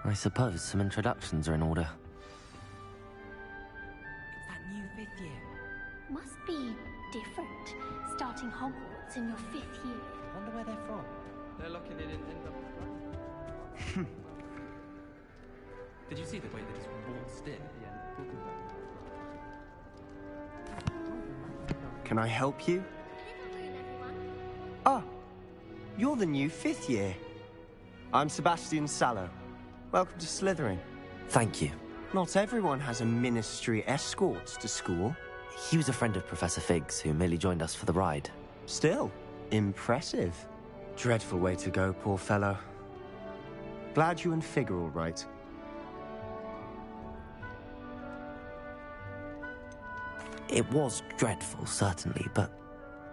I suppose some introductions are in order. It's that new 5th year. Must be different, starting Hogwarts in your 5th year. Wonder where they're from. They're lucky they didn't end up. Did you see the way that he's waltzed in? Can I help you? Ah, you're the new 5th year. I'm Sebastian Sallow. Welcome to Slytherin. Thank you. Not everyone has a ministry escort to school. He was a friend of Professor Fig's who merely joined us for the ride. Still, impressive. Dreadful way to go, poor fellow. Glad you and Fig are all right. It was dreadful, certainly, but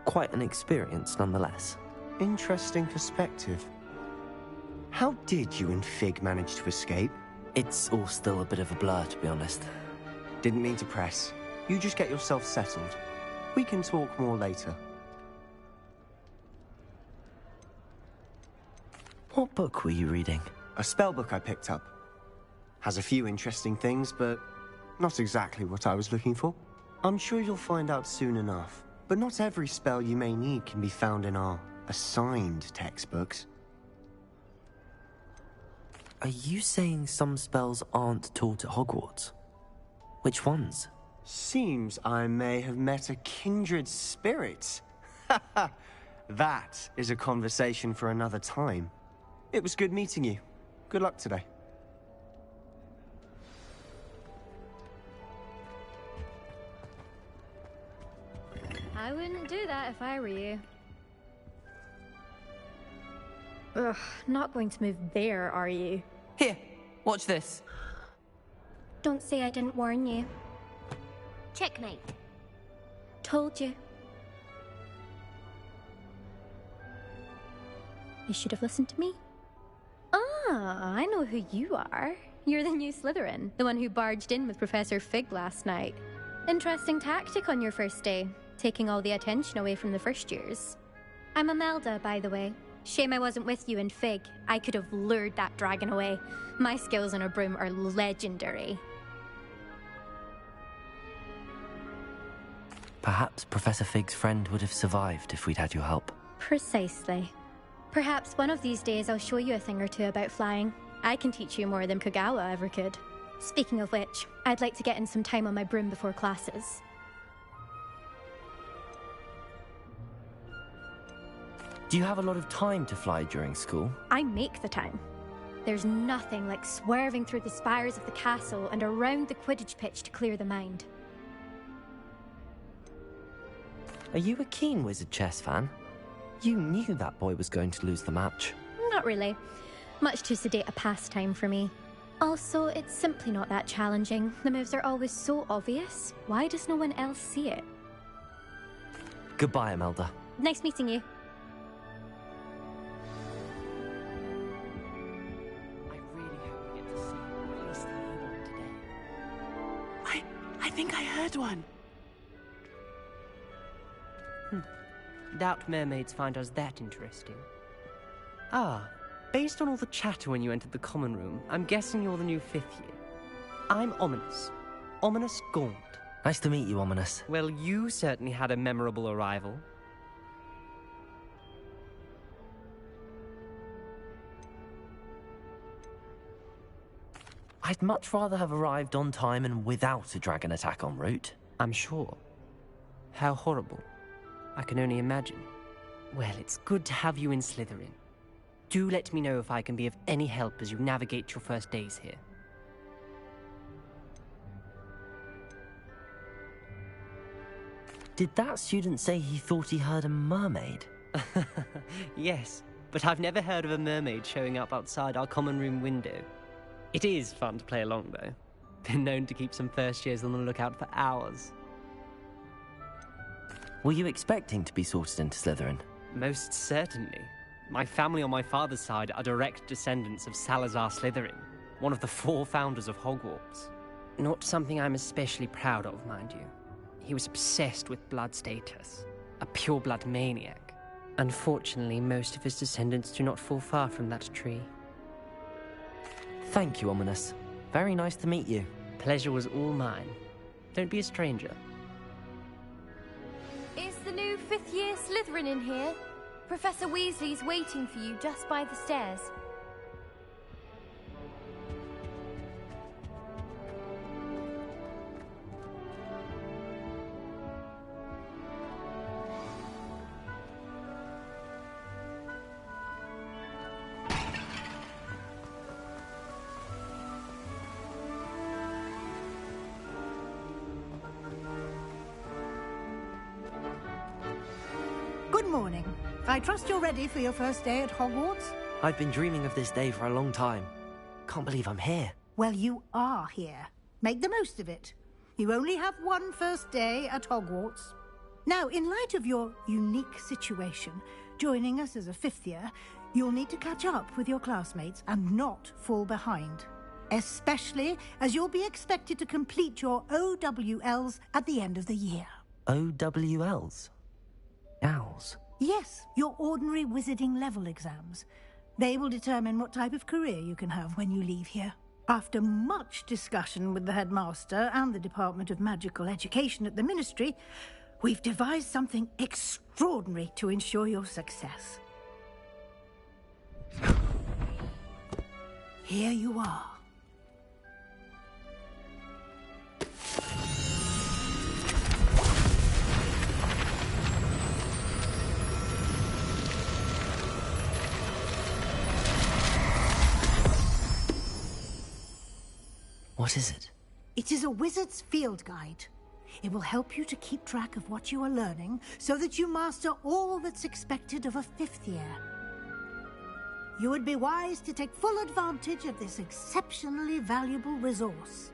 quite an experience nonetheless. Interesting perspective. How did you and Fig manage to escape? It's all still a bit of a blur, to be honest. Didn't mean to press. You just get yourself settled. We can talk more later. What book were you reading? A spell book I picked up. Has a few interesting things, but not exactly what I was looking for. I'm sure you'll find out soon enough. But not every spell you may need can be found in our assigned textbooks. Are you saying some spells aren't taught at Hogwarts? Which ones? Seems I may have met a kindred spirit. That is a conversation for another time. It was good meeting you. Good luck today. I wouldn't do that if I were you. Ugh, not going to move there, are you? Here, watch this. Don't say I didn't warn you. Checkmate. Told you. You should have listened to me. Ah, I know who you are. You're the new Slytherin, the one who barged in with Professor Fig last night. Interesting tactic on your first day, taking all the attention away from the first years. I'm Imelda, by the way. Shame I wasn't with you and Fig. I could have lured that dragon away. My skills on a broom are legendary. Perhaps Professor Fig's friend would have survived if we'd had your help. Precisely. Perhaps one of these days I'll show you a thing or two about flying. I can teach you more than Kogawa ever could. Speaking of which, I'd like to get in some time on my broom before classes. Do you have a lot of time to fly during school? I make the time. There's nothing like swerving through the spires of the castle and around the Quidditch pitch to clear the mind. Are you a keen Wizard chess fan? You knew that boy was going to lose the match. Not really. Much too sedate a pastime for me. Also, it's simply not that challenging. The moves are always so obvious. Why does no one else see it? Goodbye, Imelda. Nice meeting you. I really hope we get to see at least a little today. I think I heard one. Doubt mermaids find us that interesting. Ah, based on all the chatter when you entered the common room, I'm guessing you're the new 5th year. I'm Ominous. Ominous Gaunt. Nice to meet you, Ominous. Well, you certainly had a memorable arrival. I'd much rather have arrived on time and without a dragon attack en route. I'm sure. How horrible. I can only imagine. Well, it's good to have you in Slytherin. Do let me know if I can be of any help as you navigate your first days here. Did that student say he thought he heard a mermaid? Yes, but I've never heard of a mermaid showing up outside our common room window. It is fun to play along, though. Been known to keep some first years on the lookout for hours. Were you expecting to be sorted into Slytherin? Most certainly. My family on my father's side are direct descendants of Salazar Slytherin, one of the 4 founders of Hogwarts. Not something I'm especially proud of, mind you. He was obsessed with blood status, a pure-blood maniac. Unfortunately, most of his descendants do not fall far from that tree. Thank you, Ominous. Very nice to meet you. Pleasure was all mine. Don't be a stranger. Is the new fifth-year Slytherin in here? Professor Weasley's waiting for you just by the stairs. Good morning. I trust you're ready for your first day at Hogwarts? I've been dreaming of this day for a long time. Can't believe I'm here. Well, you are here. Make the most of it. You only have one first day at Hogwarts. Now, in light of your unique situation, joining us as a fifth year, you'll need to catch up with your classmates and not fall behind. Especially as you'll be expected to complete your OWLs at the end of the year. OWLs? Owls? Yes, your ordinary wizarding level exams. They will determine what type of career you can have when you leave here. After much discussion with the headmaster and the Department of Magical Education at the Ministry, we've devised something extraordinary to ensure your success. Here you are. What is it? It is a wizard's field guide. It will help you to keep track of what you are learning so that you master all that's expected of a fifth year. You would be wise to take full advantage of this exceptionally valuable resource.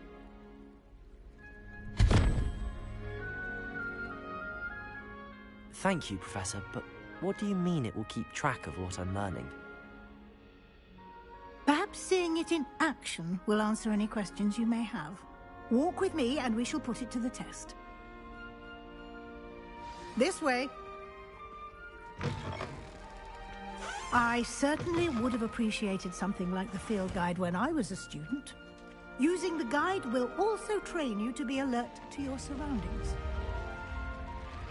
Thank you, Professor, but what do you mean it will keep track of what I'm learning? Perhaps seeing it in action will answer any questions you may have. Walk with me and we shall put it to the test. This way. I certainly would have appreciated something like the field guide when I was a student. Using the guide will also train you to be alert to your surroundings.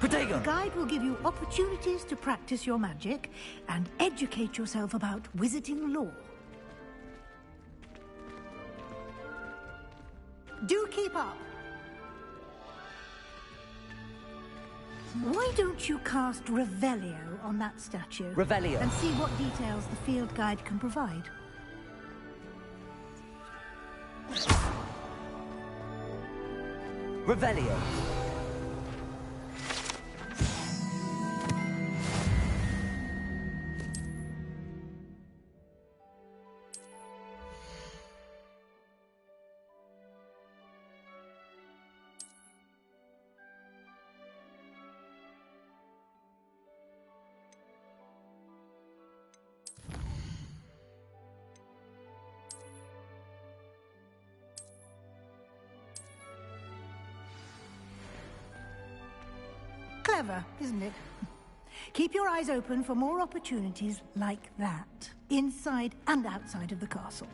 Protego! The guide will give you opportunities to practice your magic and educate yourself about wizarding lore. Do keep up. Why don't you cast Revelio on that statue? Revelio. And see what details the field guide can provide. Revelio. Clever, isn't it? Keep your eyes open for more opportunities like that, inside and outside of the castle.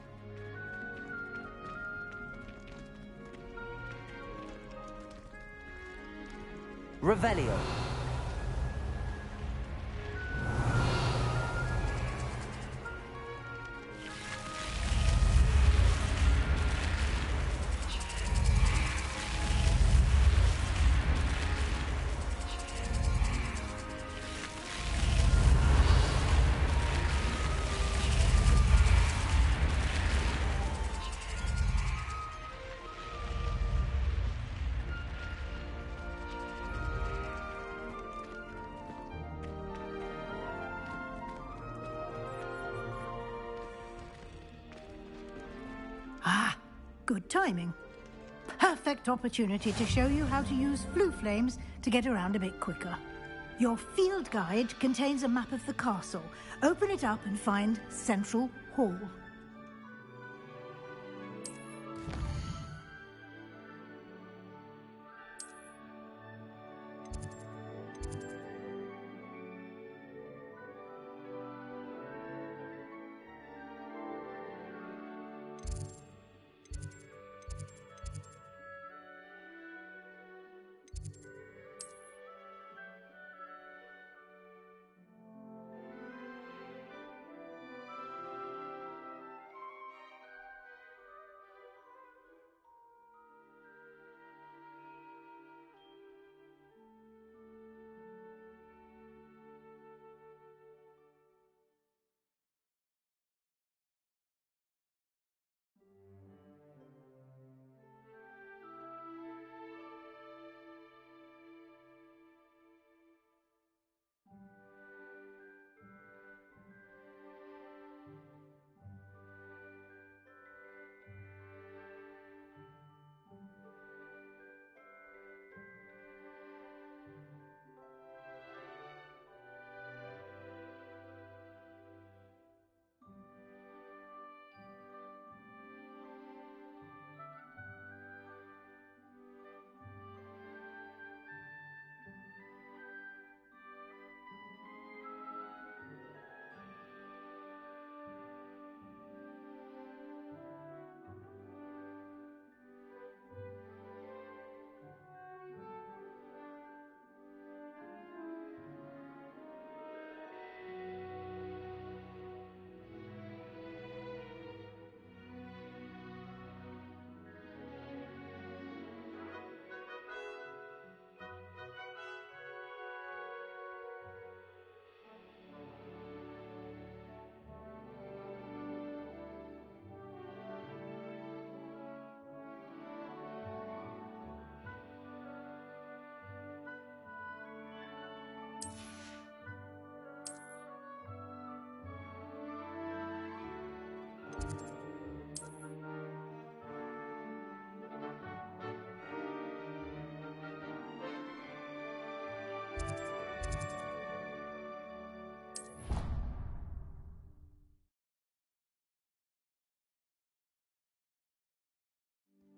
Revelio. Ah, good timing. Perfect opportunity to show you how to use flue flames to get around a bit quicker. Your field guide contains a map of the castle. Open it up and find Central Hall.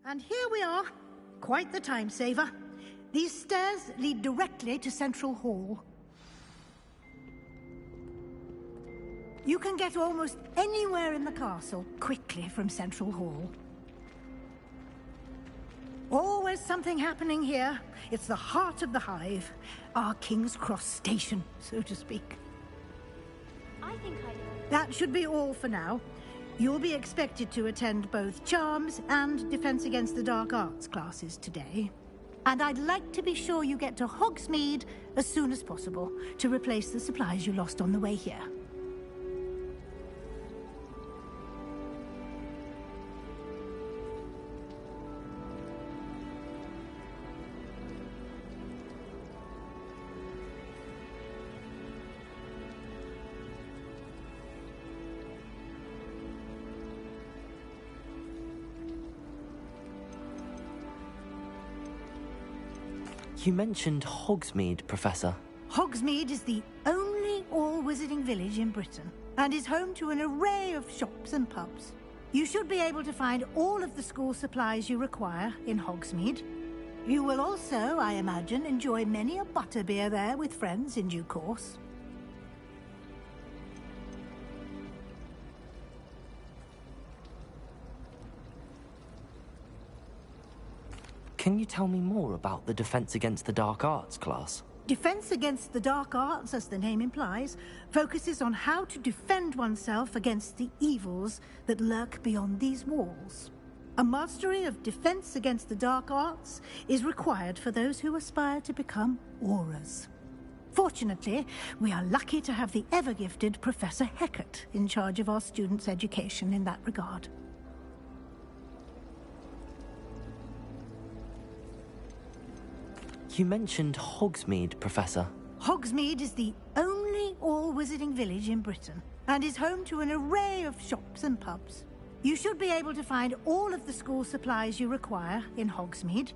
And here we are. Quite the time saver. These stairs lead directly to Central Hall. You can get almost anywhere in the castle quickly from Central Hall. Always something happening here. It's the heart of the hive. Our King's Cross station, so to speak. I think I know. That should be all for now. You'll be expected to attend both Charms and Defense Against the Dark Arts classes today. And I'd like to be sure you get to Hogsmeade as soon as possible to replace the supplies you lost on the way here. You mentioned Hogsmeade, Professor. Hogsmeade is the only all-wizarding village in Britain and is home to an array of shops and pubs. You should be able to find all of the school supplies you require in Hogsmeade. You will also, I imagine, enjoy many a butterbeer there with friends in due course. Can you tell me more about the Defense Against the Dark Arts class? Defense Against the Dark Arts, as the name implies, focuses on how to defend oneself against the evils that lurk beyond these walls. A mastery of Defense Against the Dark Arts is required for those who aspire to become Aurors. Fortunately, we are lucky to have the ever-gifted Professor Hecat in charge of our students' education in that regard. You mentioned Hogsmeade, Professor. Hogsmeade is the only all-wizarding village in Britain and is home to an array of shops and pubs. You should be able to find all of the school supplies you require in Hogsmeade.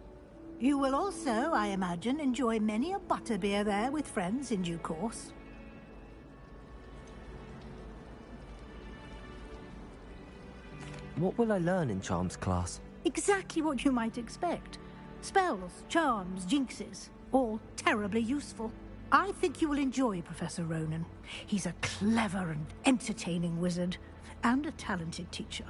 You will also, I imagine, enjoy many a butterbeer there with friends in due course. What will I learn in Charms class? Exactly what you might expect. Spells, charms, jinxes, all terribly useful. I think you will enjoy Professor Ronan. He's a clever and entertaining wizard, and a talented teacher.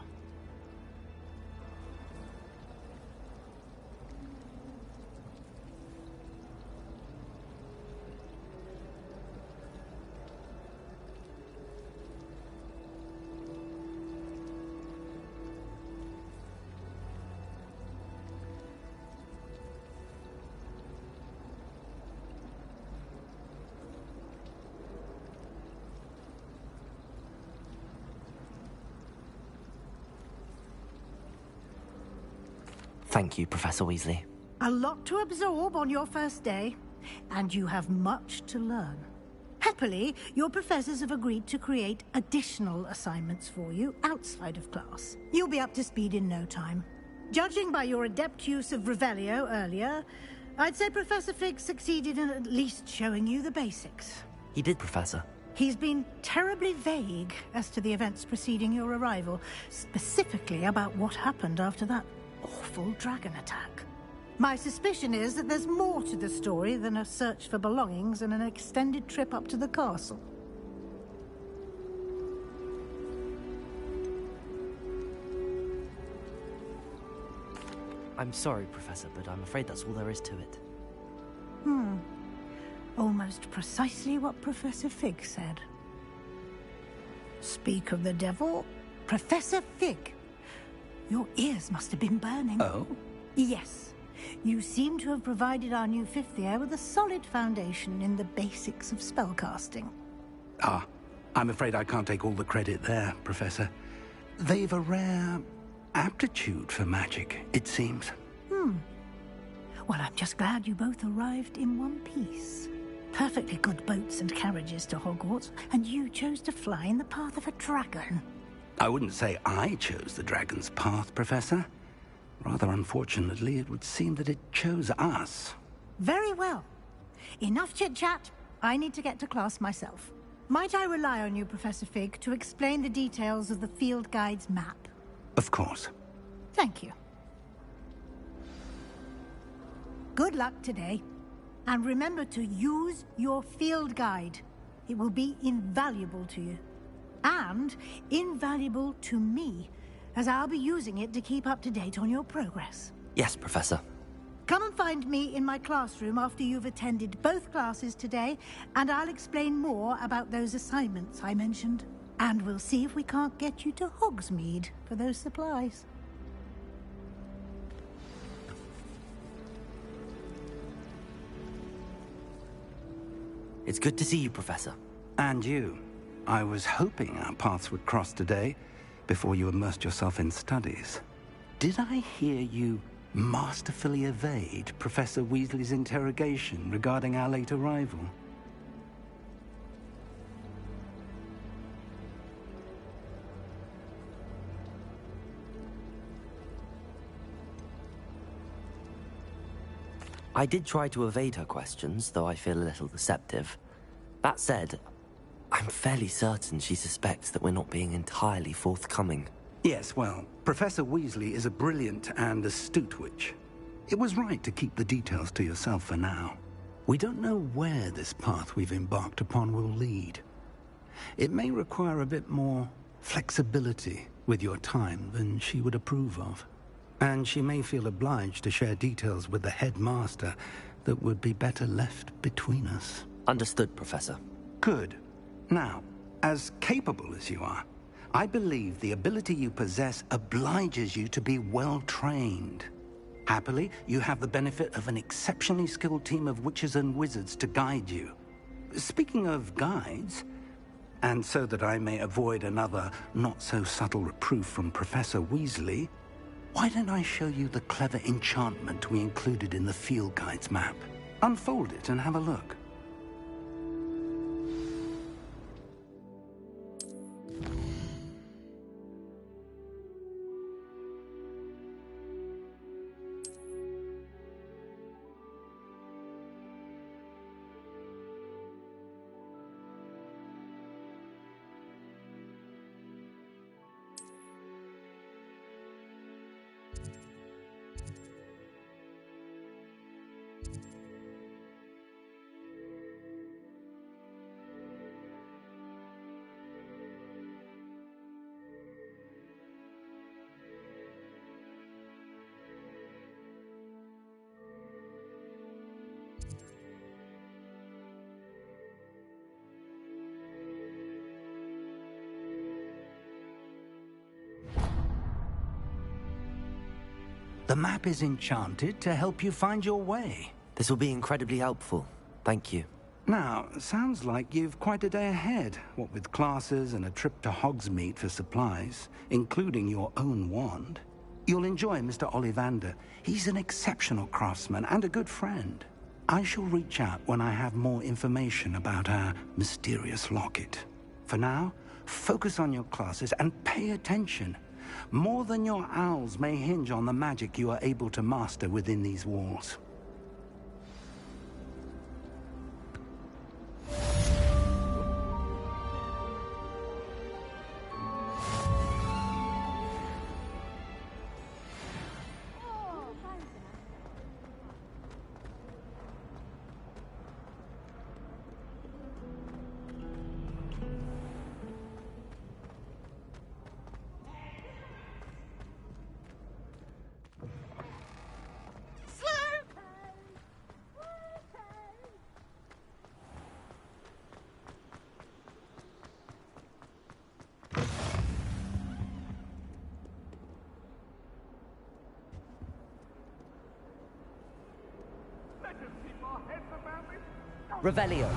Thank you, Professor Weasley. A lot to absorb on your first day, and you have much to learn. Happily, your professors have agreed to create additional assignments for you outside of class. You'll be up to speed in no time. Judging by your adept use of Revelio earlier, I'd say Professor Fig succeeded in at least showing you the basics. He did, Professor. He's been terribly vague as to the events preceding your arrival, specifically about what happened after that awful dragon attack. My suspicion is that there's more to the story than a search for belongings and an extended trip up to the castle. I'm sorry, Professor, but I'm afraid that's all there is to it. Almost precisely what Professor Fig said. Speak of the devil, Professor Fig. Your ears must have been burning. Oh? Yes. You seem to have provided our new fifth year with a solid foundation in the basics of spellcasting. Ah, I'm afraid I can't take all the credit there, Professor. They've a rare aptitude for magic, it seems. Well, I'm just glad you both arrived in one piece. Perfectly good boats and carriages to Hogwarts, and you chose to fly in the path of a dragon. I wouldn't say I chose the dragon's path, Professor. Rather unfortunately, it would seem that it chose us. Very well. Enough chit-chat. I need to get to class myself. Might I rely on you, Professor Fig, to explain the details of the field guide's map? Of course. Thank you. Good luck today. And remember to use your field guide. It will be invaluable to you. And invaluable to me, as I'll be using it to keep up to date on your progress. Yes, Professor. Come and find me in my classroom after you've attended both classes today, and I'll explain more about those assignments I mentioned. And we'll see if we can't get you to Hogsmeade for those supplies. It's good to see you, Professor. And you. I was hoping our paths would cross today, before you immersed yourself in studies. Did I hear you masterfully evade Professor Weasley's interrogation regarding our late arrival? I did try to evade her questions, though I feel a little deceptive. That said, I'm fairly certain she suspects that we're not being entirely forthcoming. Yes, well, Professor Weasley is a brilliant and astute witch. It was right to keep the details to yourself for now. We don't know where this path we've embarked upon will lead. It may require a bit more flexibility with your time than she would approve of. And she may feel obliged to share details with the headmaster that would be better left between us. Understood, Professor. Good. Now, as capable as you are, I believe the ability you possess obliges you to be well-trained. Happily, you have the benefit of an exceptionally skilled team of witches and wizards to guide you. Speaking of guides, and so that I may avoid another not-so-subtle reproof from Professor Weasley, why don't I show you the clever enchantment we included in the field guide's map? Unfold it and have a look. The map is enchanted to help you find your way. This will be incredibly helpful. Thank you. Now, sounds like you've quite a day ahead, what with classes and a trip to Hogsmeade for supplies, including your own wand. You'll enjoy Mr. Ollivander. He's an exceptional craftsman and a good friend. I shall reach out when I have more information about our mysterious locket. For now, focus on your classes and pay attention. More than your owls may hinge on the magic you are able to master within these walls. Revelio.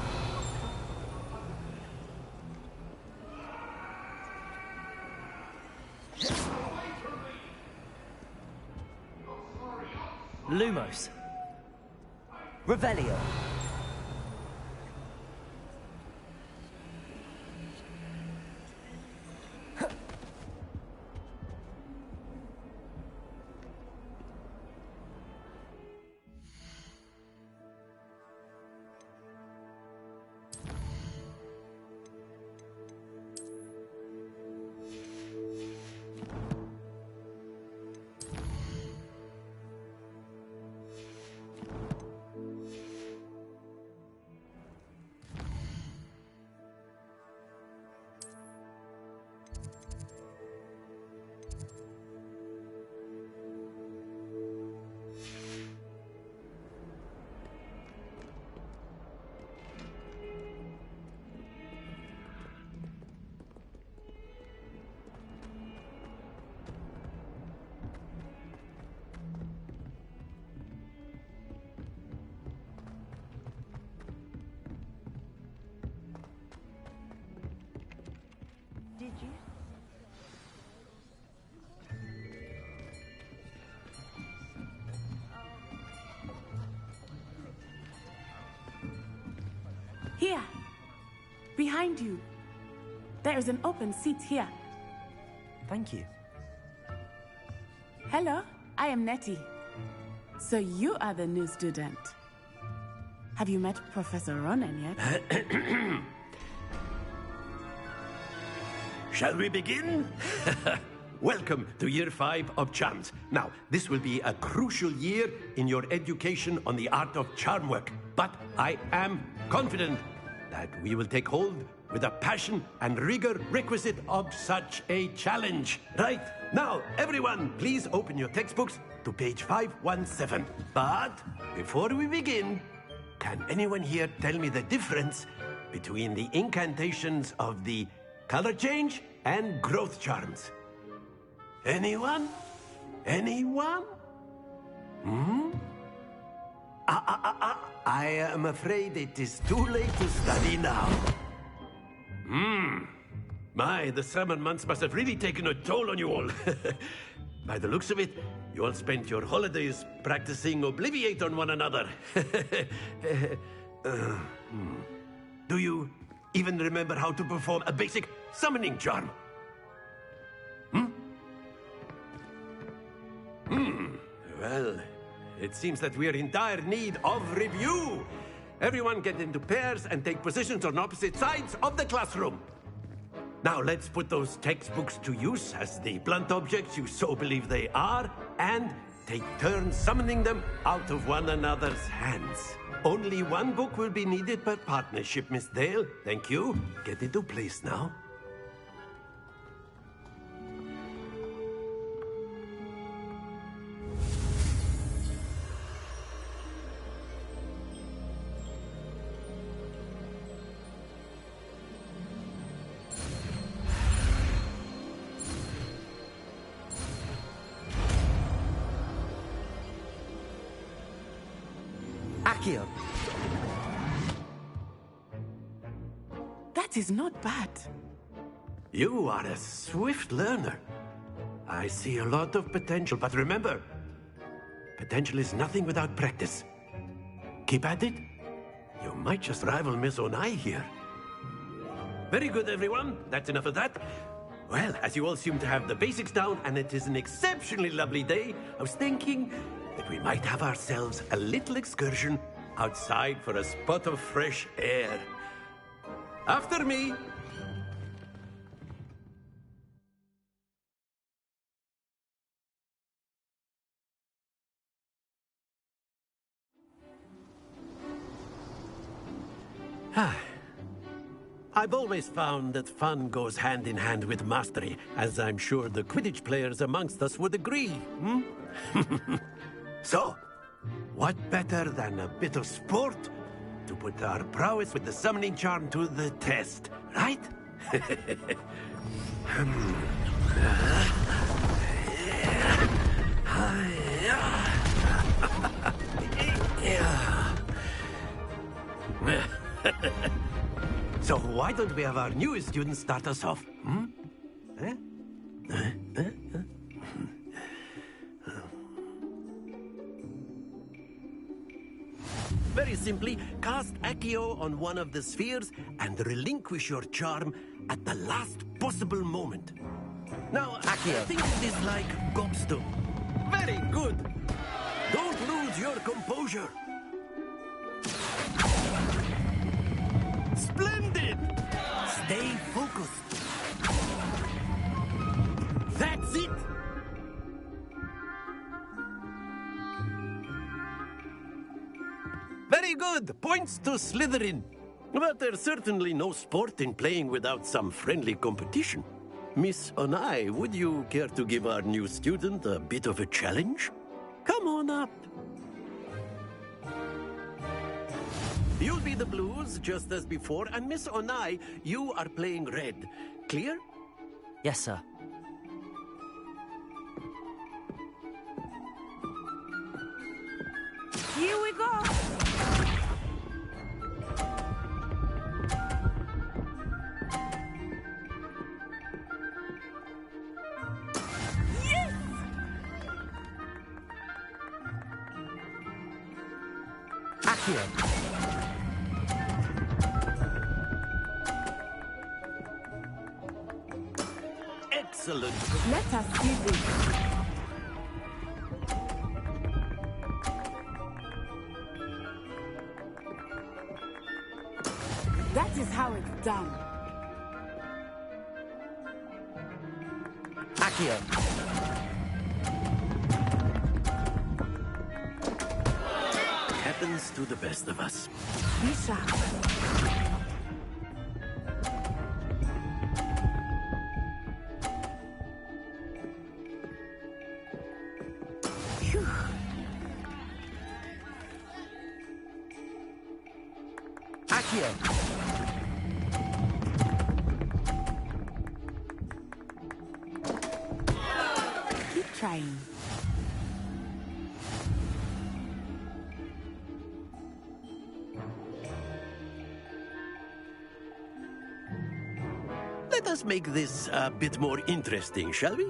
Lumos. Revelio. Here. Behind you. There is an open seat here. Thank you. Hello, I am Nettie. So you are the new student. Have you met Professor Ronan yet? Shall we begin? Welcome to Year 5 of Charms. Now, this will be a crucial year in your education on the art of charm work. But I am confident that we will take hold with the passion and rigor requisite of such a challenge. Right, now, everyone, please open your textbooks to page 517. But before we begin, can anyone here tell me the difference between the incantations of the color change and growth charms? Anyone? Anyone? I am afraid it is too late to study now. My, the summer months must have really taken a toll on you all. By the looks of it, you all spent your holidays practicing Obliviate on one another. Do you even remember how to perform a basic summoning charm? Well, it seems that we are in dire need of review. Everyone get into pairs and take positions on opposite sides of the classroom. Now let's put those textbooks to use as the blunt objects you so believe they are, and take turns summoning them out of one another's hands. Only one book will be needed per partnership, Miss Dale. Thank you. Get into place now. Accio. That is not bad. You are a swift learner. I see a lot of potential, but remember, potential is nothing without practice. Keep at it. You might just rival Miss Onai here. Very good, everyone. That's enough of that. Well, as you all seem to have the basics down, and it is an exceptionally lovely day, I was thinking that we might have ourselves a little excursion outside for a spot of fresh air. After me. I've always found that fun goes hand in hand with mastery, as I'm sure the Quidditch players amongst us would agree. So, what better than a bit of sport to put our prowess with the summoning charm to the test, right? So why don't we have our newest student start us off? Very simply, cast Accio on one of the spheres and relinquish your charm at the last possible moment. Now, Accio, think of this like gobstone. Very good. Don't lose your composure. Splendid! Stay focused. That's it! Very good! Points to Slytherin. But there's certainly no sport in playing without some friendly competition. Miss Onai, would you care to give our new student a bit of a challenge? Come on up. You'll be the blues, just as before, and Miss Onai, you are playing red. Clear? Yes, sir. Here we go. Yes! Accio. Excellent. Let us see this. That is how it's done. Accio. Happens to the best of us. Be sharp. Phew. Accio. Keep trying. Let us make this a bit more interesting, shall we?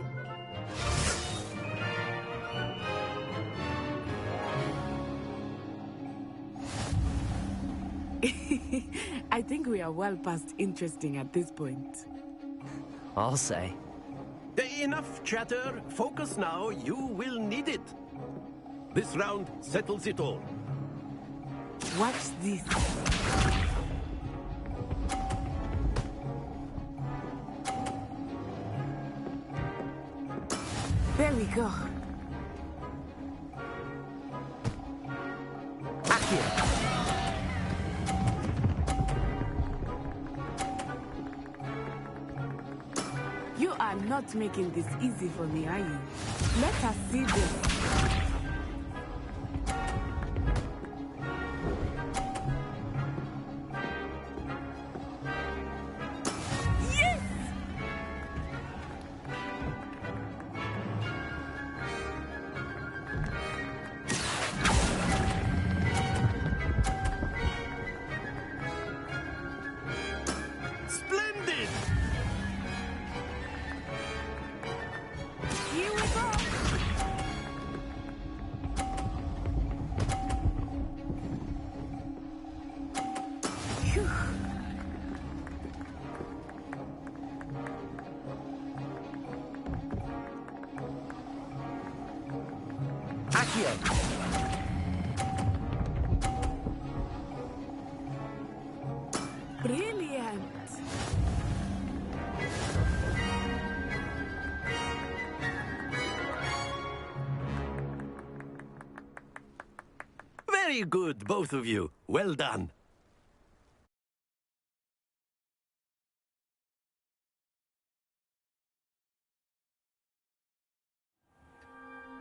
I think we are well past interesting at this point. I'll say. Enough chatter. Focus now. You will need it. This round settles it all. Watch this. There we go. Accio. You are not making this easy for me, are you? Let us see this. Yes! Splendid! Here we go. Phew. Accio. Brilliant. Very good, both of you. Well done.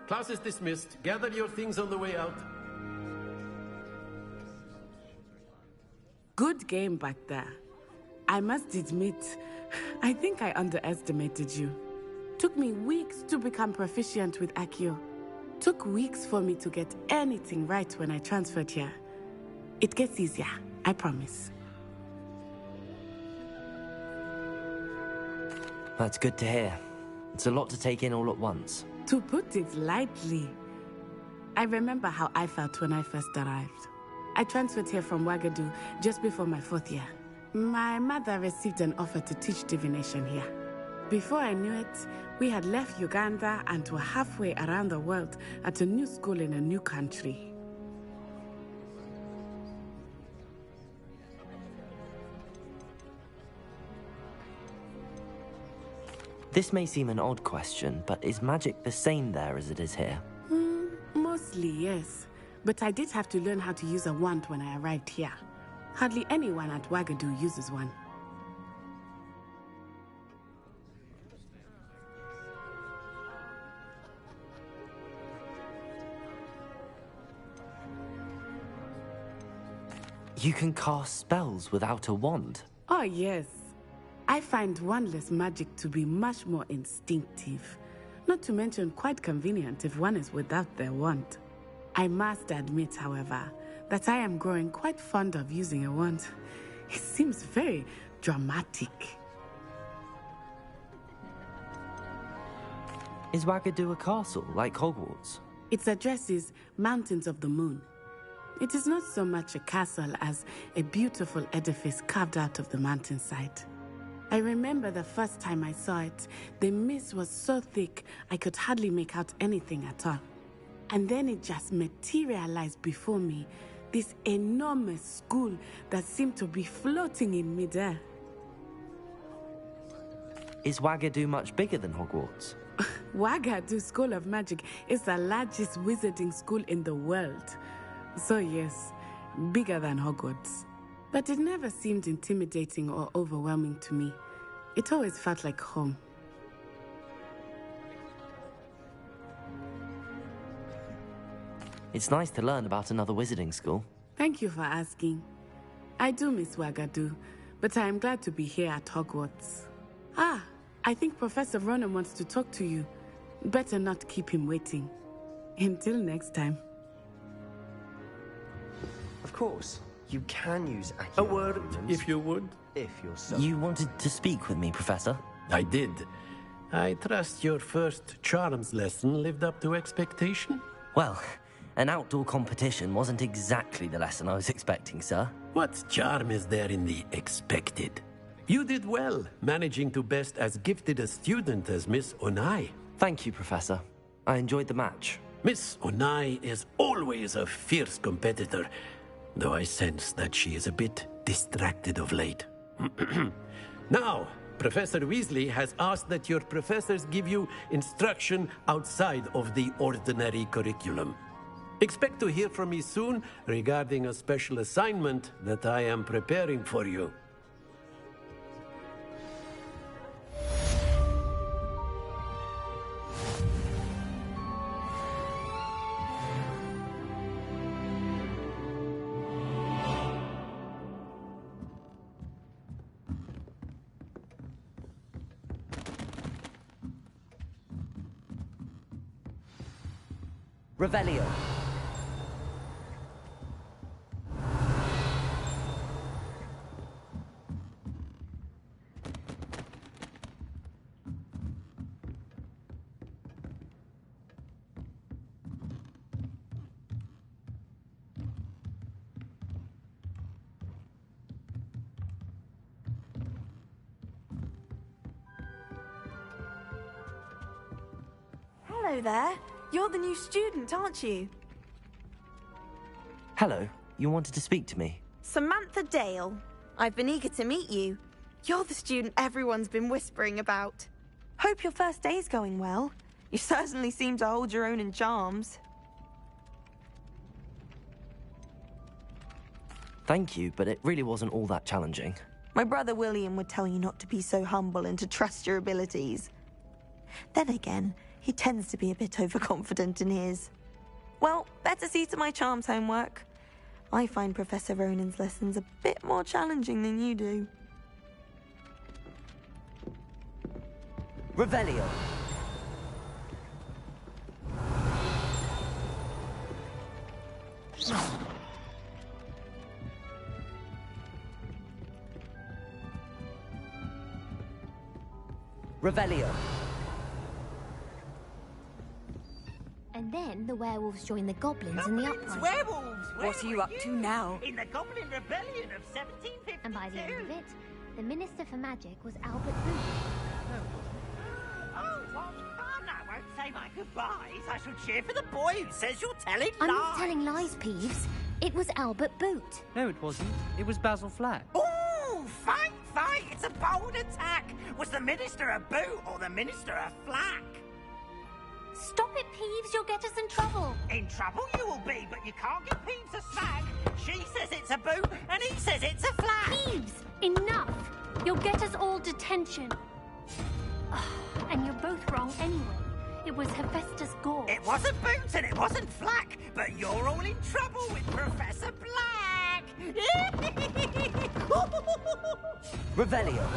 Class is dismissed. Gather your things on the way out. Good game back there. I must admit, I think I underestimated you. Took me weeks to become proficient with Accio. Took weeks for me to get anything right when I transferred here. It gets easier, I promise. That's good to hear. It's a lot to take in all at once. To put it lightly, I remember how I felt when I first arrived. I transferred here from Ouagadougou just before my 4th year. My mother received an offer to teach divination here. Before I knew it, we had left Uganda and were halfway around the world at a new school in a new country. This may seem an odd question, but is magic the same there as it is here? Mostly, yes. But I did have to learn how to use a wand when I arrived here. Hardly anyone at Ouagadougou uses one. You can cast spells without a wand? Oh, yes. I find wandless magic to be much more instinctive. Not to mention quite convenient if one is without their wand. I must admit, however, that I am growing quite fond of using a wand. It seems very dramatic. Is Ouagadougou a castle, like Hogwarts? Its address is Mountains of the Moon. It is not so much a castle as a beautiful edifice carved out of the mountainside. I remember the first time I saw it. The mist was so thick, I could hardly make out anything at all. And then it just materialized before me. This enormous school that seemed to be floating in midair. Is Wagadu much bigger than Hogwarts? Wagadu School of Magic is the largest wizarding school in the world. So yes, bigger than Hogwarts. But it never seemed intimidating or overwhelming to me. It always felt like home. It's nice to learn about another wizarding school. Thank you for asking. I do miss Wagadu, but I am glad to be here at Hogwarts. Ah, I think Professor Ronan wants to talk to you. Better not keep him waiting. Until next time. Of course, you can use A word, if you would. If you're so... You wanted to speak with me, Professor? I did. I trust your first charms lesson lived up to expectation? Well, an outdoor competition wasn't exactly the lesson I was expecting, sir. What charm is there in the expected? You did well, managing to best as gifted a student as Miss Onai. Thank you, Professor. I enjoyed the match. Miss Onai is always a fierce competitor, though I sense that she is a bit distracted of late. Now, Professor Weasley has asked that your professors give you instruction outside of the ordinary curriculum. Expect to hear from me soon regarding a special assignment that I am preparing for you. Revelio. Hello there. You're the new student, aren't you? Hello. You wanted to speak to me? Samantha Dale. I've been eager to meet you. You're the student everyone's been whispering about. Hope your first day's going well. You certainly seem to hold your own in charms. Thank you, but it really wasn't all that challenging. My brother William would tell you not to be so humble and to trust your abilities. Then again, he tends to be a bit overconfident in his. Well, better see to my charms homework. I find Professor Ronan's lessons a bit more challenging than you do. Revelio. Revelio. And then the werewolves join the goblins in the uprising. Werewolves! What are you up to now? In the Goblin Rebellion of 1752. And by the end of it, the Minister for Magic was Albert Booth. Oh, what fun! I won't say my goodbyes. I shall cheer for the boy who says you're telling I'm lies. not telling lies, Peeves. It was Albert Boot. No, it wasn't. It was Basil Flack. Ooh, fight, fight! It's a bold attack. Was the Minister a boot or the Minister a flack? Stop it, Peeves. You'll get us in trouble. In trouble you will be, but you can't give Peeves a sack. She says it's a boot, and he says it's a flack. Peeves, enough. You'll get us all detention. And you're both wrong anyway. It was Hephaestus Gore. It wasn't boot and it wasn't flack, but you're all in trouble with Professor Black. Revelio.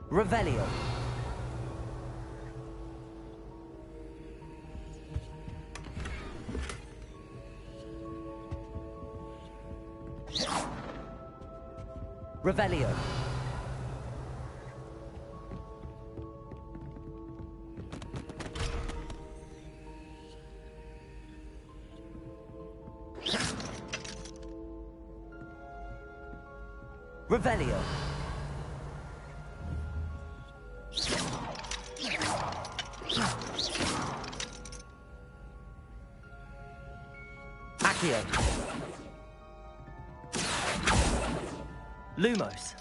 Revelio. Revelio. Revelio. Accio. Lumos.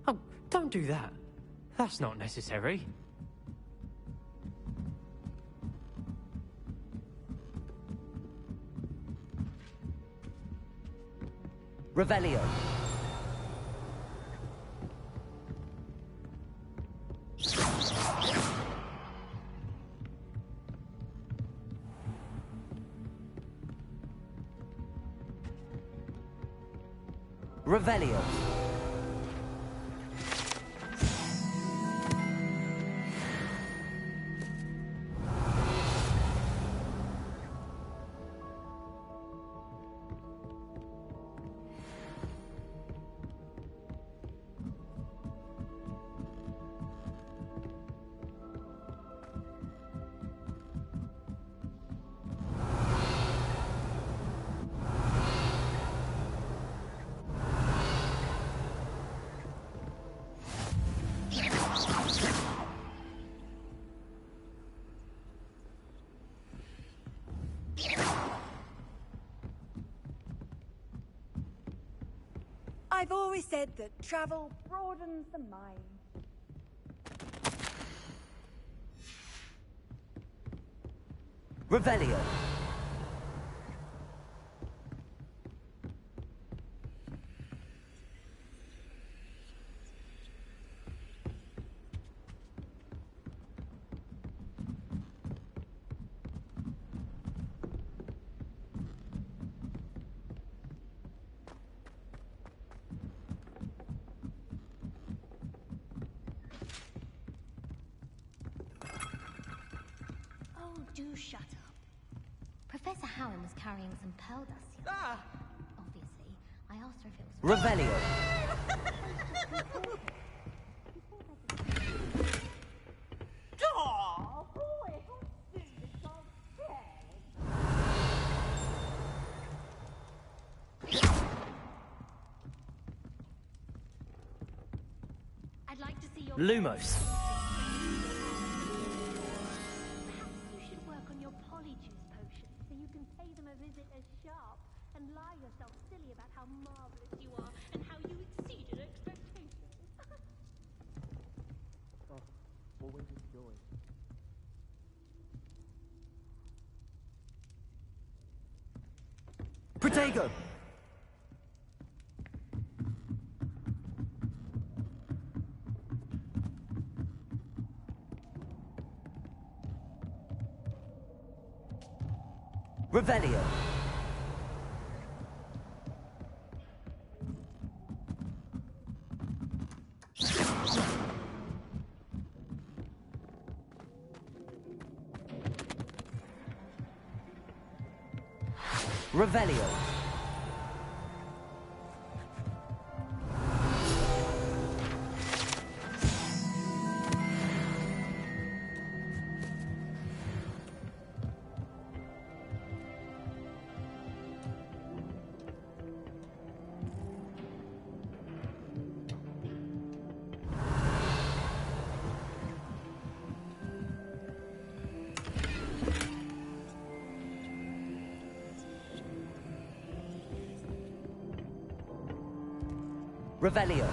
Oh, don't do that. That's not necessary. Revelio. Revelio. I've always said that travel broadens the mind. Revelio. Oh, do shut up. Professor Howin was carrying some pearl dust here. Obviously, I asked her if it was... Revelio. I'd like to see your Lumos. Perhaps you should work on your polyjuice potion so you can pay them a visit as sharp and lie yourself silly about how marvelous you are and how you exceeded expectations. Oh, always a joy. Protego! Revelio. Revelio. Revelio.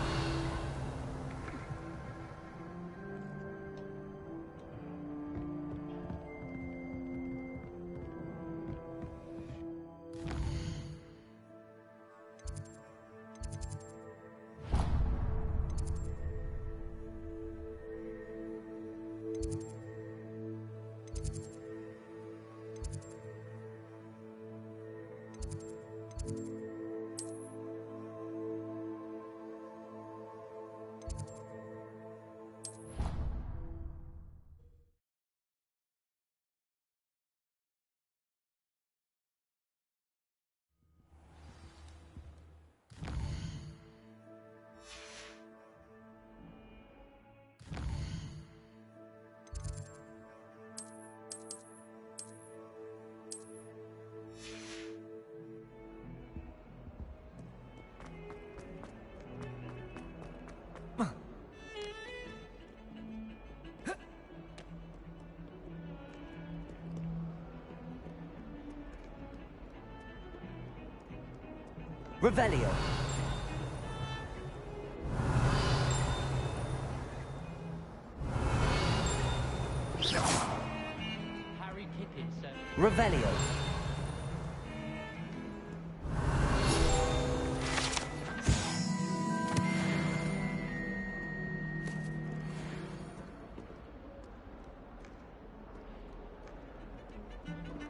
Revelio. Harry Pippin, sir. Revelio.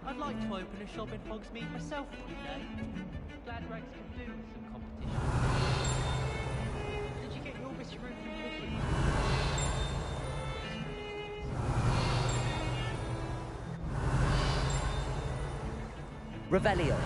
I'd like to open a shop in Hogsmeade myself one day. Glad Rags can do with some competition. Did you get your Mr. Room from Pippin? Revelio.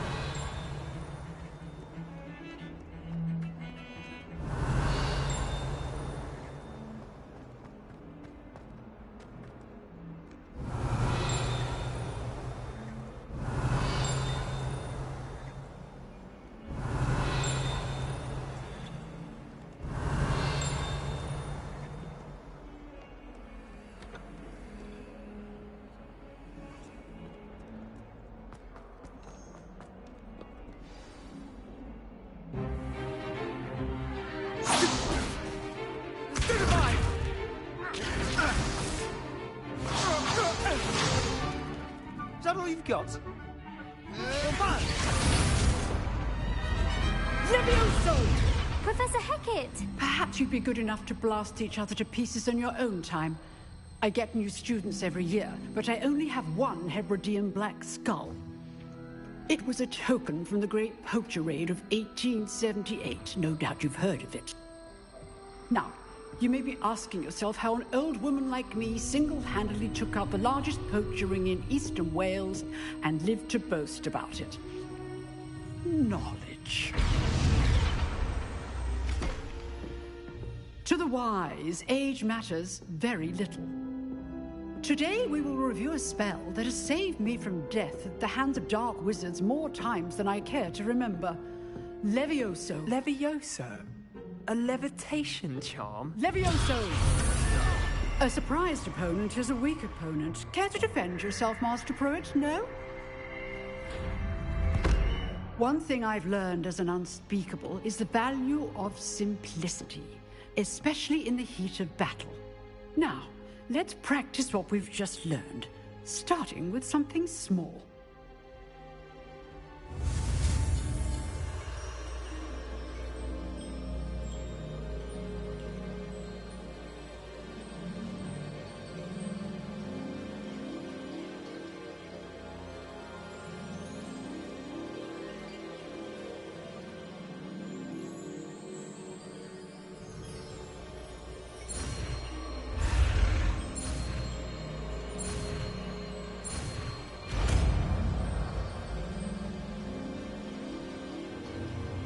Is that all you've got? Levioso! Professor Hecat! Perhaps you'd be good enough to blast each other to pieces on your own time. I get new students every year, but I only have one Hebridean black skull. It was a token from the Great Poacher Raid of 1878. No doubt you've heard of it. Now, you may be asking yourself how an old woman like me single-handedly took out the largest poacher ring in eastern Wales and lived to boast about it. Knowledge. To the wise, age matters very little. Today we will review a spell that has saved me from death at the hands of dark wizards more times than I care to remember. Levioso. Levioso? A levitation charm? Levioso! A surprised opponent is a weak opponent. Care to defend yourself, Master Pruitt? No? One thing I've learned as an unspeakable is the value of simplicity, especially in the heat of battle. Now, let's practice what we've just learned, starting with something small.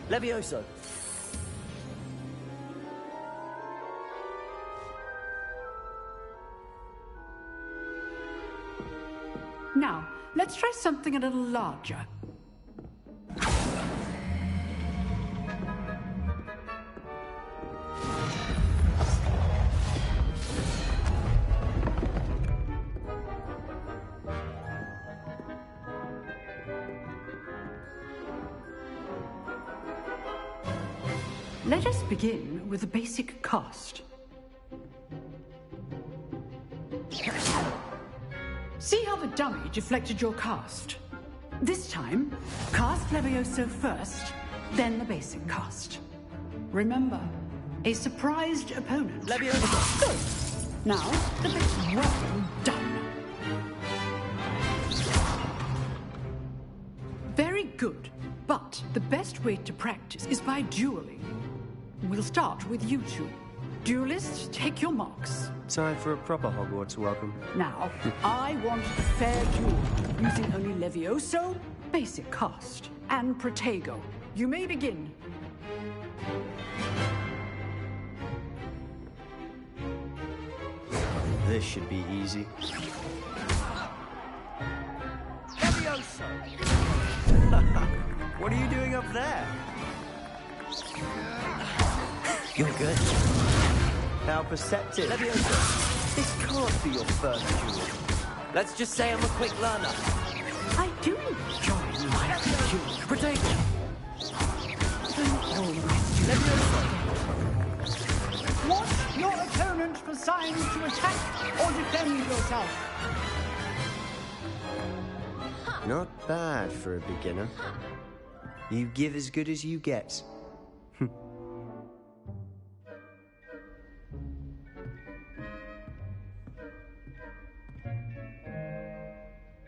Levioso! Now, let's try something a little larger. Let us begin with a basic cast. See how the dummy deflected your cast? This time, cast Levioso first, then the basic cast. Remember, a surprised opponent. Levioso! Good. Now, the bit well done. Very good, but the best way to practice is by dueling. We'll start with you two. Duelists, take your marks. Time for a proper Hogwarts welcome. Now, I want a fair duel, using only Levioso, basic cast, and Protego. You may begin. This should be easy. Levioso! What are you doing up there? You're good. How perceptive. Levioso, this can't be your first duel. Let's just say I'm a quick learner. I do enjoy my duel. Protego! Levioso! Watch your opponent for signs to attack or defend yourself. Not bad for a beginner. You give as good as you get.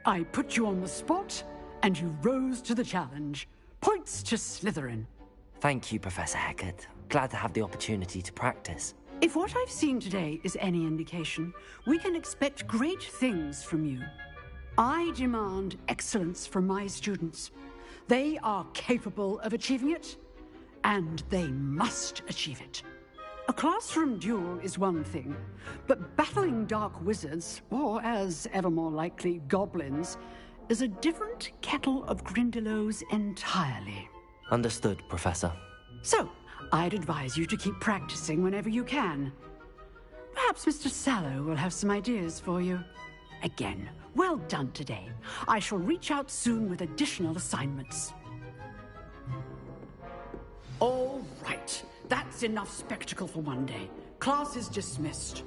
I put you on the spot, and you rose to the challenge. Points to Slytherin. Thank you, Professor Hecat. Glad to have the opportunity to practice. If what I've seen today is any indication, we can expect great things from you. I demand excellence from my students. They are capable of achieving it, and they must achieve it. A classroom duel is one thing, but battling dark wizards, or as ever more likely, goblins, is a different kettle of Grindylows entirely. Understood, Professor. So, I'd advise you to keep practicing whenever you can. Perhaps Mr. Sallow will have some ideas for you. Again, well done today. I shall reach out soon with additional assignments. All right. That's enough spectacle for one day. Class is dismissed.